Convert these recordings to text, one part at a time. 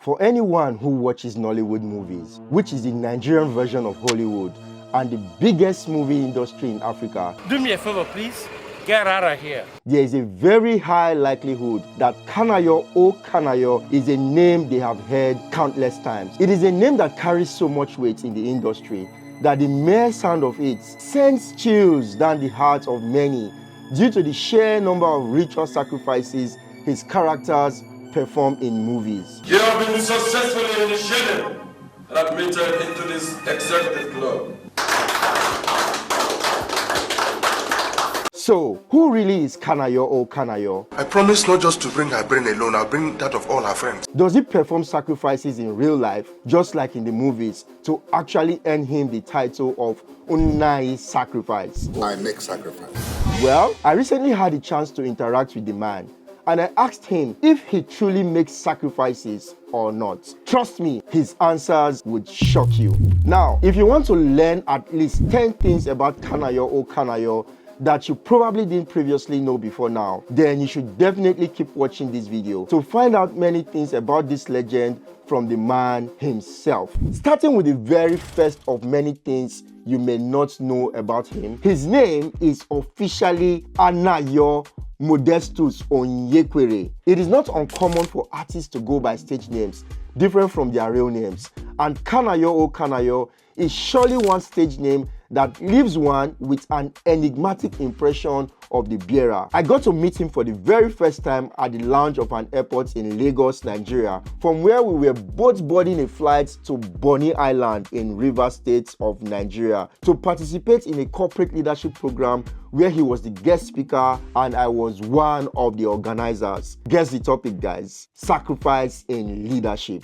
For anyone who watches Nollywood movies, which is the Nigerian version of Hollywood and the biggest movie industry in Africa, do me a favor, please. Get out of here. There is a very high likelihood that Kanayo O Kanayo is a name they have heard countless times. It is a name that carries so much weight in the industry that the mere sound of it sends chills down the hearts of many due to the sheer number of ritual sacrifices his characters perform in movies. You have been successfully initiated and admitted into this executive club. So, who really is Kanayo O Kanayo? I promise not just to bring her brain alone, I'll bring that of all her friends. Does he perform sacrifices in real life, just like in the movies, to actually earn him the title of Nnayi Sacrifice? I make sacrifice. Well, I recently had a chance to interact with the man, and I asked him if he truly makes sacrifices or not. Trust me, his answers would shock you. Now, if you want to learn at least 10 things about Kanayo O Kanayo that you probably didn't previously know before now, then you should definitely keep watching this video to find out many things about this legend from the man himself. Starting with the very first of many things you may not know about him, his name is officially Anayo Modestus Onyekwere. It is not uncommon for artists to go by stage names different from their real names, and Kanayo O Kanayo is surely one stage name that leaves one with an enigmatic impression of the bearer. I got to meet him for the very first time at the lounge of an airport in Lagos, Nigeria, from where we were both boarding a flight to Bonny Island in Rivers State of Nigeria to participate in a corporate leadership program where he was the guest speaker and I was one of the organizers. Guess the topic, guys: sacrifice in leadership.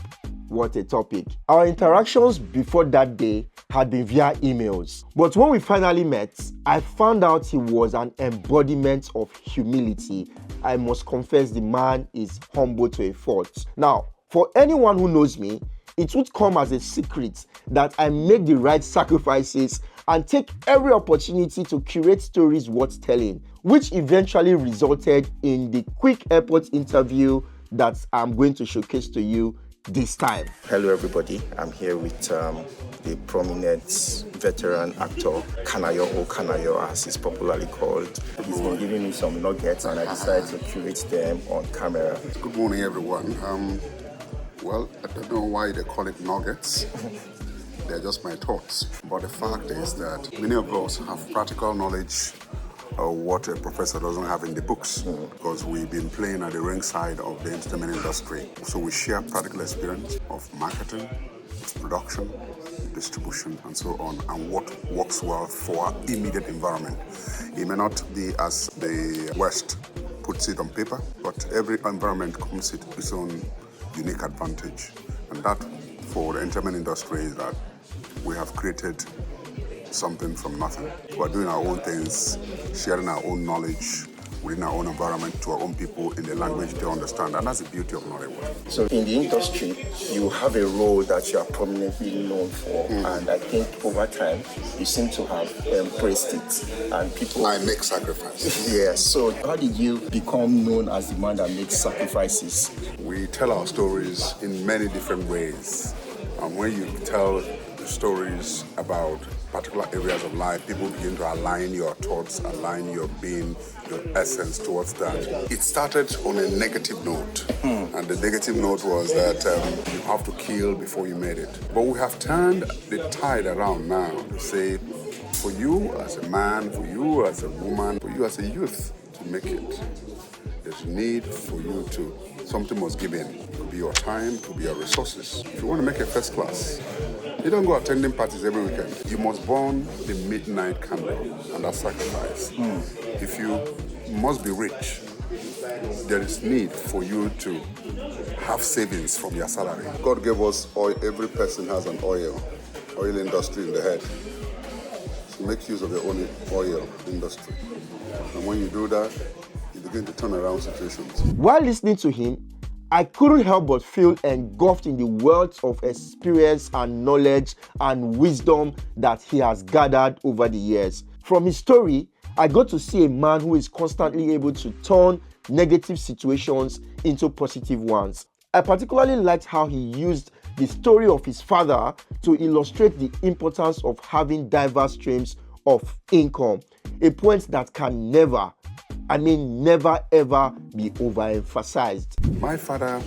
What a topic. Our interactions before that day had been via emails, but when we finally met, I found out he was an embodiment of humility. I must confess, the man is humble to a fault. Now, for anyone who knows me, it would come as a secret that I make the right sacrifices and take every opportunity to curate stories worth telling, which eventually resulted in the quick airport interview that I'm going to showcase to you this time. Hello everybody, I'm here with the prominent veteran actor Kanayo O Kanayo, as he's popularly called. He's been giving me some nuggets and I decided to curate them on camera. Good morning, everyone. Well, I don't know why they call it nuggets. They're just my thoughts. But the fact is that many of us have practical knowledge of what a professor doesn't have in the books, because we've been playing at the ringside of the entertainment industry. So we share practical experience of marketing, production, distribution, and so on, and what works well for our immediate environment. It may not be as the West puts it on paper, but every environment comes with its own unique advantage. And that, for the entertainment industry, is that we have created something from nothing. We're doing our own things, sharing our own knowledge within our own environment to our own people in the language they understand, and that's the beauty of Nollywood. So in the industry, you have a role that you are prominently known for, and I think over time, you seem to have embraced it, and people... I make sacrifices. Yes, so how did you become known as the man that makes sacrifices? We tell our stories in many different ways, and when you tell the stories about particular areas of life, people begin to align your thoughts, align your being, your essence towards that. It started on a negative note, and the negative note was that you have to kill before you made it. But we have turned the tide around now to say, for you as a man, for you as a woman, for you as a youth to make it, there's a need for you to, something must give in. It could be your time, it could be your resources. If you want to make it first class, you don't go attending parties every weekend. You must burn the midnight candle, and that's sacrifice. If you must be rich, there is need for you to have savings from your salary. God gave us oil. Every person has an oil industry in the head. So make use of your own oil industry. And when you do that, you begin to turn around situations. While listening to him, I couldn't help but feel engulfed in the wealth of experience and knowledge and wisdom that he has gathered over the years. From his story, I got to see a man who is constantly able to turn negative situations into positive ones. I particularly liked how he used the story of his father to illustrate the importance of having diverse streams of income, a point that can never ever be overemphasized. My father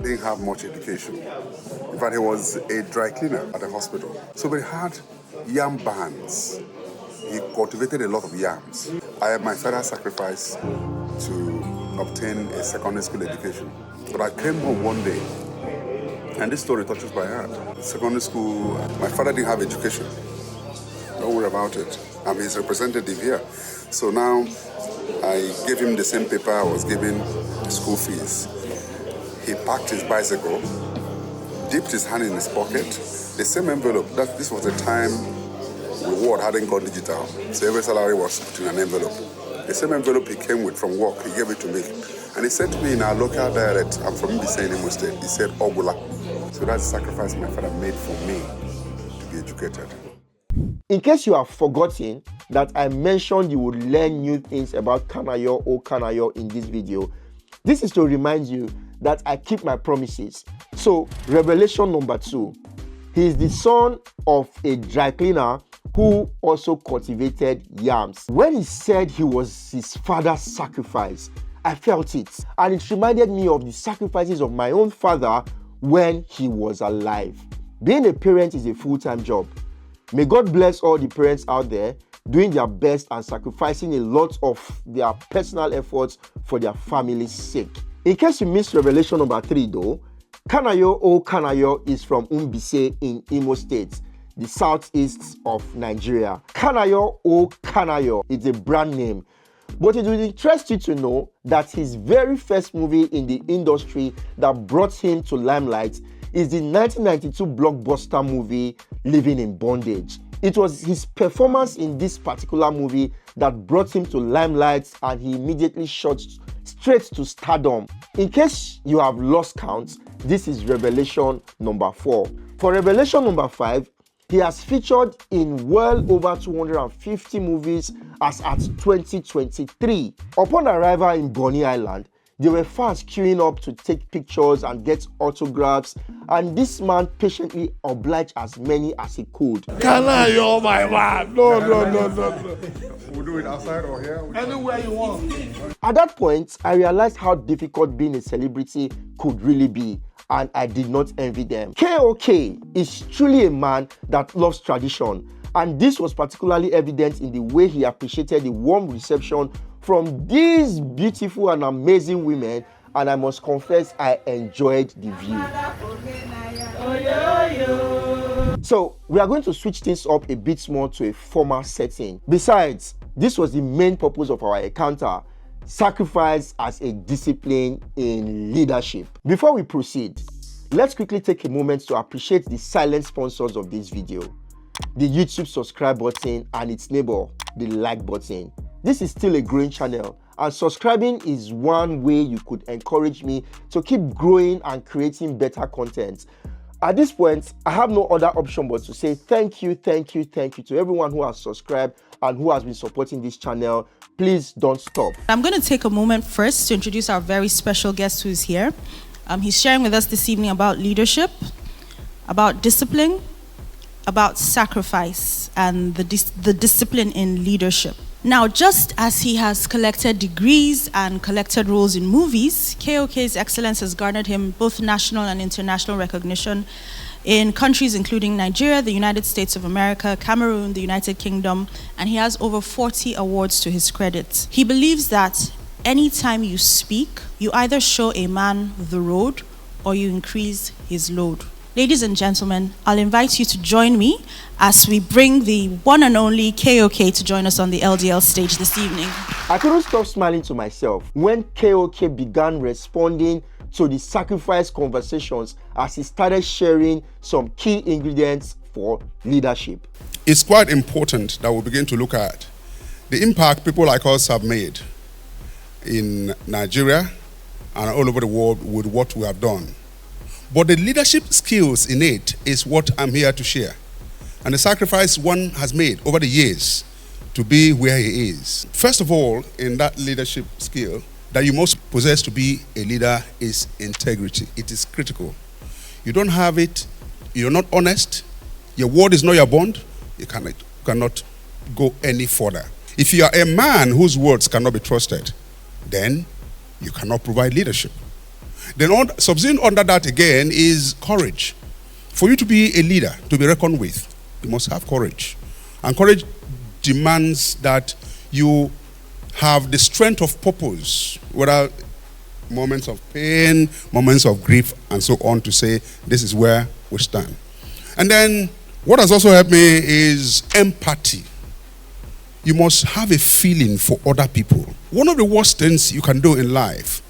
didn't have much education. In fact, he was a dry cleaner at a hospital. So we had yam barns. He cultivated a lot of yams. I had my father's sacrifice to obtain a secondary school education. But I came home one day, and this story touches my heart. Secondary school, my father didn't have education. Don't worry about it. I'm his representative here. So now I gave him the same paper I was giving school fees. He packed his bicycle, dipped his hand in his pocket, the same envelope. This was the time the world hadn't gone digital, so every salary was put in an envelope. The same envelope he came with from work, he gave it to me. And he said to me in our local dialect, I'm from Mbise in Imo State, he said, Ogula. So that's the sacrifice my father made for me to be educated. In case you have forgotten that I mentioned you would learn new things about Kanayo O Kanayo in this video, this is to remind you that I keep my promises. So, revelation number 2. He is the son of a dry cleaner who also cultivated yams. When he said he was his father's sacrifice, I felt it. And it reminded me of the sacrifices of my own father when he was alive. Being a parent is a full-time job. May God bless all the parents out there doing their best and sacrificing a lot of their personal efforts for their family's sake. In case you missed revelation number 3 though, Kanayo O Kanayo is from Mbise in Imo State, the southeast of Nigeria. Kanayo O Kanayo is a brand name, but it will interest you to know that his very first movie in the industry that brought him to limelight is the 1992 blockbuster movie Living in Bondage. It was his performance in this particular movie that brought him to limelight, and he immediately shot straight to stardom. In case you have lost count, this is revelation number 4. For revelation number 5, he has featured in well over 250 movies as at 2023. Upon arrival in Bonny Island, there were fans queuing up to take pictures and get autographs, and this man patiently obliged as many as he could. Kanayo, my man. No. We'll do it outside or here. Anywhere you want. At that point, I realized how difficult being a celebrity could really be, and I did not envy them. KOK is truly a man that loves tradition, and this was particularly evident in the way he appreciated the warm reception from these beautiful and amazing women, and I must confess I enjoyed the view. So we are going to switch things up a bit more to a formal setting. Besides, this was the main purpose of our encounter: sacrifice as a discipline in leadership. Before we proceed, let's quickly take a moment to appreciate the silent sponsors of this video: the YouTube subscribe button and its neighbor, the like button. This is still a growing channel, and subscribing is one way you could encourage me to keep growing and creating better content. At this point, I have no other option but to say thank you to everyone who has subscribed and who has been supporting this channel. Please don't stop. I'm going to take a moment first to introduce our very special guest who is here. He's sharing with us this evening about leadership, about discipline, about sacrifice, and the discipline in leadership. Now, just as he has collected degrees and collected roles in movies, KOK's excellence has garnered him both national and international recognition in countries including Nigeria, the United States of America, Cameroon, the United Kingdom, and he has over 40 awards to his credit. He believes that anytime you speak, you either show a man the road or you increase his load. Ladies and gentlemen, I'll invite you to join me as we bring the one and only KOK to join us on the LDL stage this evening. I couldn't stop smiling to myself when KOK began responding to the sacrifice conversations as he started sharing some key ingredients for leadership. It's quite important that we begin to look at the impact people like us have made in Nigeria and all over the world with what we have done. But the leadership skills innate is what I'm here to share. And the sacrifice one has made over the years to be where he is. First of all, in that leadership skill, that you must possess to be a leader is integrity. It is critical. You don't have it, you're not honest, your word is not your bond, you cannot go any further. If you are a man whose words cannot be trusted, then you cannot provide leadership. Then subsumed under that again is courage. For you to be a leader, to be reckoned with, you must have courage. And courage demands that you have the strength of purpose, whether moments of pain, moments of grief, and so on, to say, this is where we stand. And then, what has also helped me is empathy. You must have a feeling for other people. One of the worst things you can do in life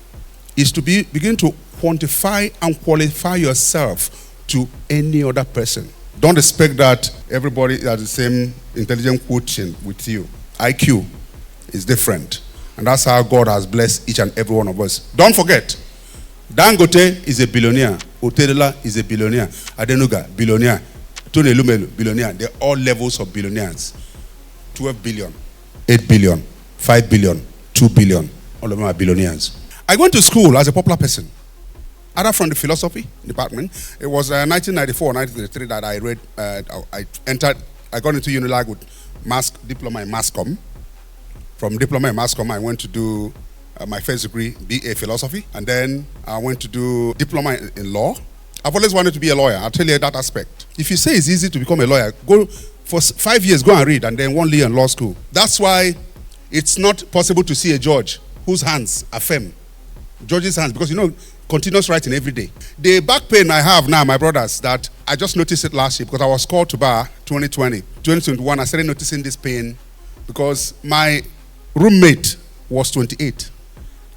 is to begin to quantify and qualify yourself to any other person. Don't expect that everybody has the same intelligent quotient with you. IQ is different. And that's how God has blessed each and every one of us. Don't forget, Dangote is a billionaire. Otedola is a billionaire. Adenuga, billionaire. Elumelu, billionaire. They're all levels of billionaires. 12 billion, 8 billion, 5 billion, 2 billion. All of them are billionaires. I went to school as a popular person. Either from the philosophy department. It was 1994, 1993 that I read, I got into Unilag with diploma in mass comm. From diploma in mass comm, I went to do my first degree, BA philosophy, and then I went to do diploma in law. I've always wanted to be a lawyer. I'll tell you that aspect. If you say it's easy to become a lawyer, go for 5 years, go and read, and then 1 year in law school. That's why it's not possible to see a judge whose hands are firm. Judge's hands, because continuous writing every day. The back pain I have now, my brothers, that I just noticed it last year because I was called to bar 2020. 2021, I started noticing this pain because my roommate was 28.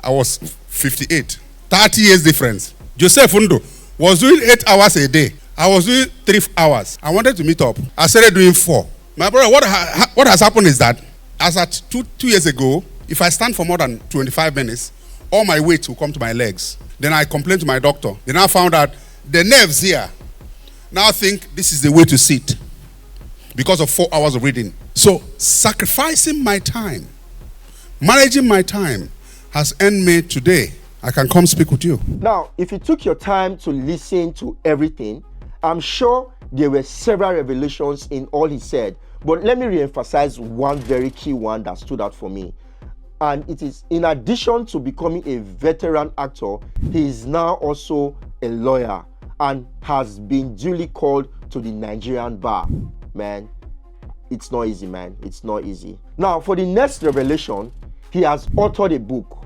I was 58. 30 years difference. Joseph Undo was doing 8 hours a day. I was doing 3 hours. I wanted to meet up. I started doing 4. My brother, what has happened is that as at two years ago, if I stand for more than 25 minutes, all my weight will come to my legs. Then I complained to my doctor. Then I found out the nerves here now think this is the way to sit because of 4 hours of reading. So sacrificing my time, managing my time has earned me today. I can come speak with you. Now, if you took your time to listen to everything, I'm sure there were several revelations in all he said. But let me re-emphasize one very key one that stood out for me. And it is, in addition to becoming a veteran actor, he is now also a lawyer and has been duly called to the Nigerian bar. Man, it's not easy, man. It's not easy. Now, for the next revelation, he has authored a book.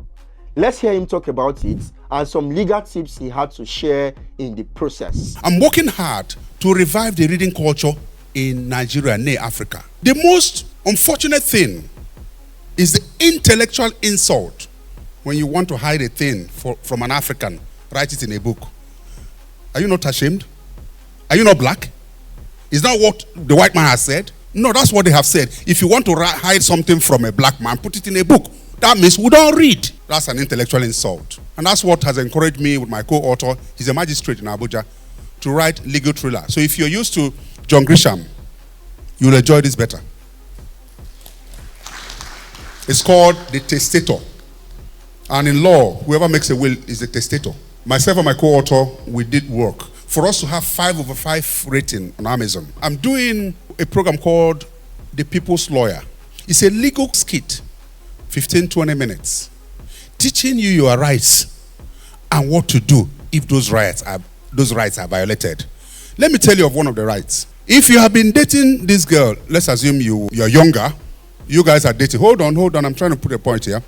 Let's hear him talk about it and some legal tips he had to share in the process. I'm working hard to revive the reading culture in Nigeria, nay Africa. The most unfortunate thing is the intellectual insult when you want to hide a thing from an African, write it in a book. Are you not ashamed? Are you not black? Is that what the white man has said? No, that's what they have said. If you want to hide something from a black man, put it in a book. That means we don't read. That's an intellectual insult. And that's what has encouraged me with my co-author, he's a magistrate in Abuja, to write legal thriller. So if you're used to John Grisham, you'll enjoy this better. It's called The Testator. And in law, whoever makes a will is the testator. Myself and my co-author, we did work. For us to have 5/5 rating on Amazon, I'm doing a program called The People's Lawyer. It's a legal skit, 15-20 minutes, teaching you your rights and what to do if those rights are violated. Let me tell you of one of the rights. If you have been dating this girl, let's assume you're younger, you guys are dating. Hold on, I'm trying to put a point here.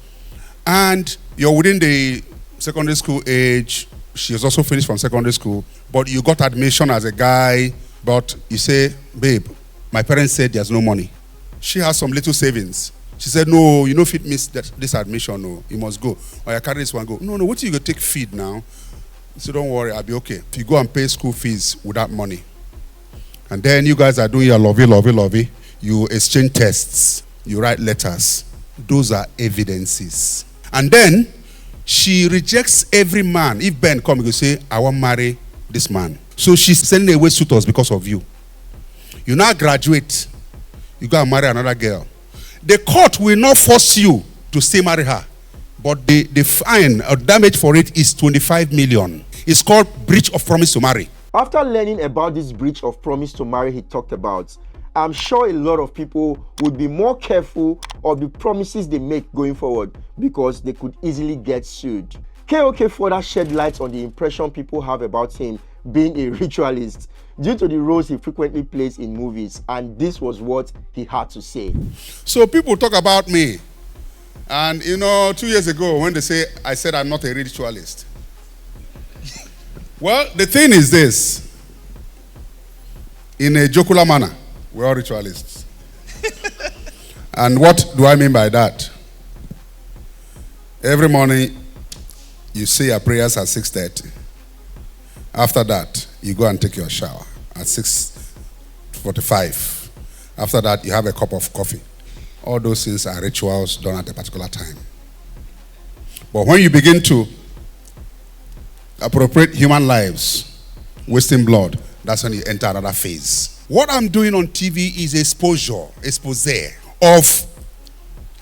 And you're within the secondary school age. She has also finished from secondary school, but you got admission as a guy, but you say, babe, my parents said there's no money. She has some little savings. She said, no, you know, if it miss this admission, no, you must go. Or you carry this one, go. No, what are you going to take feed now? So don't worry, I'll be okay. If you go and pay school fees without money, and then you guys are doing your lovey, you exchange tests, you write letters. Those are evidences. And then she rejects every man. If Ben come, you say, I want to marry this man. So she's sending away suitors because of you. You now graduate. You go and marry another girl. The court will not force you to still marry her. but the fine or damage for it is 25 million. It's called breach of promise to marry. After learning about this breach of promise to marry he talked about, I'm sure a lot of people would be more careful of the promises they make going forward because they could easily get sued. KOK further shed light on the impression people have about him being a ritualist due to the roles he frequently plays in movies, and this was what he had to say. So people talk about me, and 2 years ago when they say I said I'm not a ritualist. Well, the thing is this, in a jocular manner, we're all ritualists. And what do I mean by that? Every morning, you say your prayers at 6:30. After that, you go and take your shower at 6:45. After that, you have a cup of coffee. All those things are rituals done at a particular time. But when you begin to appropriate human lives, wasting blood, that's when you enter another phase. What I'm doing on TV is expose of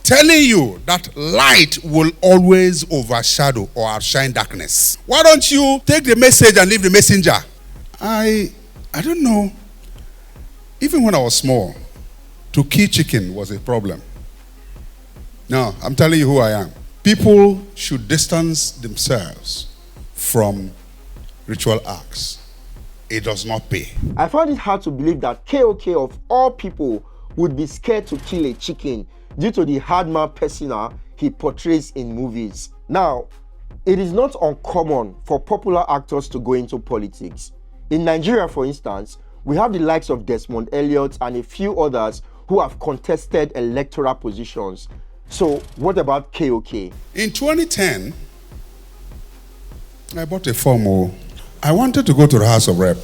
telling you that light will always overshadow or outshine darkness. Why don't you take the message and leave the messenger? I don't know. Even when I was small, to kill chicken was a problem. No, I'm telling you who I am. People should distance themselves from ritual acts. It does not pay. I found it hard to believe that KOK of all people would be scared to kill a chicken due to the hard-man persona he portrays in movies. Now, it is not uncommon for popular actors to go into politics. In Nigeria, for instance, we have the likes of Desmond Elliot and a few others who have contested electoral positions. So, what about KOK? In 2010, I bought a form. I wanted to go to the House of Rep.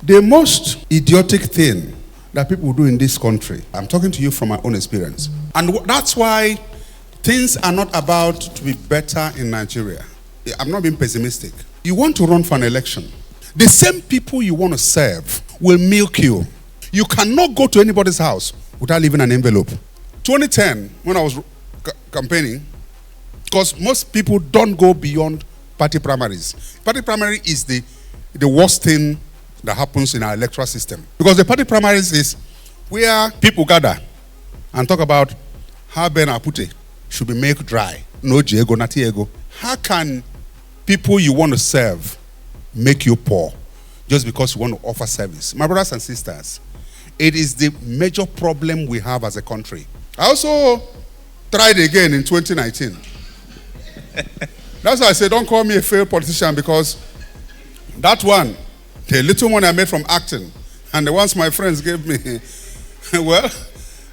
The most idiotic thing that people do in this country, I'm talking to you from my own experience. And that's why things are not about to be better in Nigeria. I'm not being pessimistic. You want to run for an election. The same people you want to serve will milk you. You cannot go to anybody's house without leaving an envelope. 2010, when I was campaigning, because most people don't go beyond party primaries. Party primary is the worst thing that happens in our electoral system. Because the party primaries is where people gather and talk about how Ben Apute should be made dry. No Diego, not Diego. How can people you want to serve make you poor just because you want to offer service? My brothers and sisters, it is the major problem we have as a country. I also tried again in 2019. That's why I say don't call me a failed politician, because that one, the little money I made from acting, and the ones my friends gave me, well,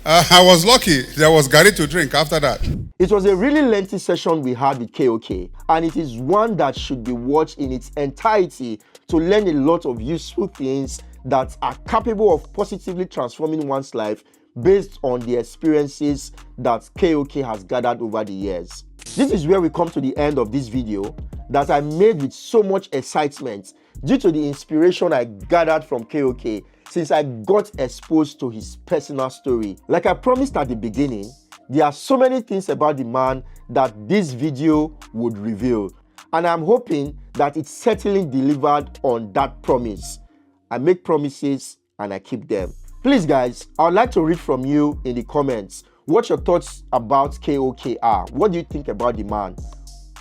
I was lucky there was Gary to drink after that. It was a really lengthy session we had with KOK, and it is one that should be watched in its entirety to learn a lot of useful things that are capable of positively transforming one's life based on the experiences that KOK has gathered over the years. This is where we come to the end of this video that I made with so much excitement due to the inspiration I gathered from KOK since I got exposed to his personal story. Like I promised at the beginning, there are so many things about the man that this video would reveal, and I'm hoping that it certainly delivered on that promise. I make promises and I keep them. Please guys, I would like to read from you in the comments what your thoughts about KOK are. What do you think about the man?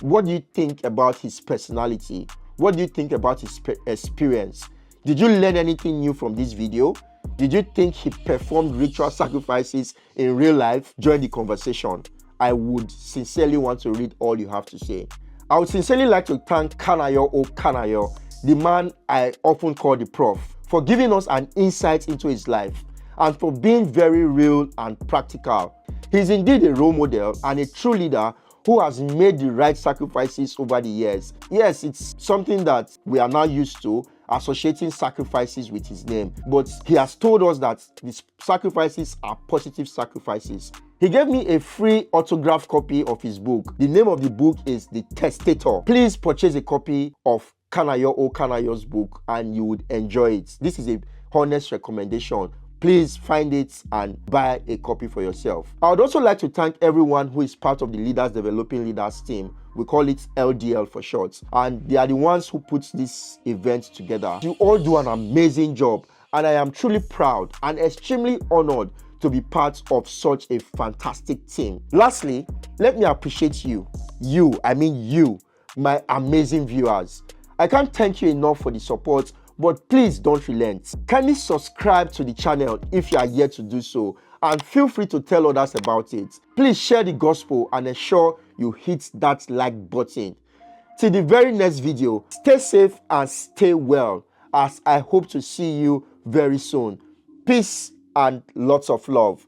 What do you think about his personality? What do you think about his experience? Did you learn anything new from this video? Did you think he performed ritual sacrifices in real life? Join the conversation. I would sincerely want to read all you have to say. I would sincerely like to thank Kanayo O Kanayo, the man I often call the Prof, for giving us an insight into his life and for being very real and practical. He's indeed a role model and a true leader who has made the right sacrifices over the years. Yes, it's something that we are now used to, associating sacrifices with his name, but he has told us that these sacrifices are positive sacrifices. He gave me a free autographed copy of his book. The name of the book is The Testator. Please purchase a copy of Kanayo O Kanayo's book and you would enjoy it. This is a honest recommendation. please find it and buy a copy for yourself. I would also like to thank everyone who is part of the Leaders Developing Leaders team. We call it LDL for short, and they are the ones who put this event together. You all do an amazing job, and I am truly proud and extremely honored to be part of such a fantastic team. Lastly, let me appreciate you, my amazing viewers. I can't thank you enough for the support, but please don't relent. Kindly subscribe to the channel if you are yet to do so, and feel free to tell others about it. Please share the gospel and ensure you hit that like button. Till the very next video, stay safe and stay well, as I hope to see you very soon. Peace and lots of love.